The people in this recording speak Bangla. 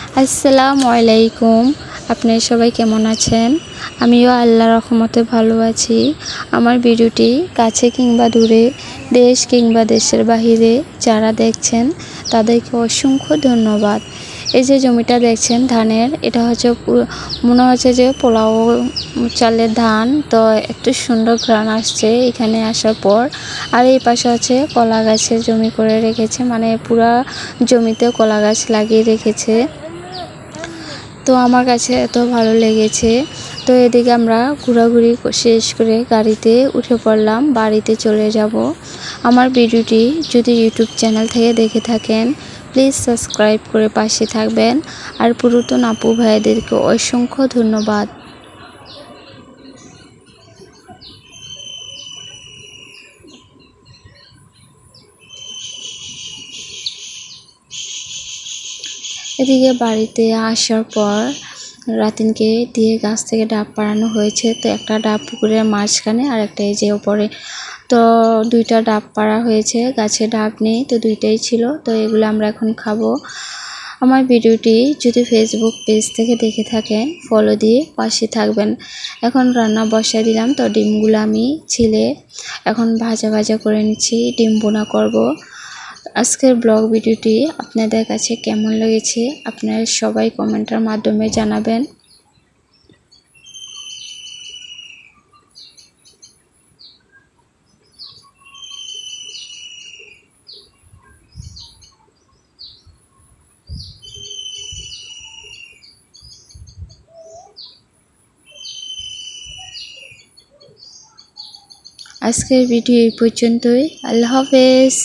আসসালামু আলাইকুম। আপনারা সবাই কেমন আছেন? আমিও আল্লাহর রহমতে ভালো আছি। আমার ভিডিওটি কাছে কিংবা দূরে, দেশ কিংবা দেশের বাহিরে যারা দেখছেন তাদেরকে অসংখ্য ধন্যবাদ। এই যে জমিটা দেখছেন ধানের, এটা হচ্ছে মনে হচ্ছে যে পোলাও চালের ধান। তো একটু সুন্দর ঘ্রাণ আসছে এখানে আসার পর। আর এই পাশে হচ্ছে কলা গাছের জমি করে রেখেছে, মানে পুরা জমিতে কলা গাছ লাগিয়ে রেখেছে। তো আমার কাছে এত ভালো লেগেছে। তো এদিকে আমরা ঘোরাঘুরি শেষ করে গাড়িতে উঠে পড়লাম, বাড়িতে চলে যাব। আমার ভিডিওটি যদি ইউটিউব চ্যানেল থেকে দেখে থাকেন প্লিজ সাবস্ক্রাইব করে পাশে থাকবেন। আর পুরাতন আপু ভাইদেরকে অসংখ্য ধন্যবাদ। এদিকে বাড়িতে আসার পর রাতিনকে দিয়ে গাছ থেকে ডাব পাড়ানো হয়েছে। তো একটা ডাব পুকুরের মাঝখানে আর একটা এই যে ওপরে। তো দুইটা ডাব পাড়া হয়েছে, গাছে ডাব নেই, তো দুইটাই ছিল। তো এগুলো আমরা এখন খাবো। আমার ভিডিওটি যদি ফেসবুক পেজ থেকে দেখে থাকেন ফলো দিয়ে পাশে থাকবেন। এখন রান্না বসায় দিলাম। তো ডিমগুলো আমি ছিলে এখন ভাজা ভাজা করে নিচ্ছি, ডিম বোনা করব। আজকের ব্লগ ভিডিওটি আপনাদের কাছে কেমন লেগেছে আপনারা সবাই কমেন্টের মাধ্যমে জানাবেন। আজকের ভিডিও এই পর্যন্তই। আল্লাহ হাফেজ।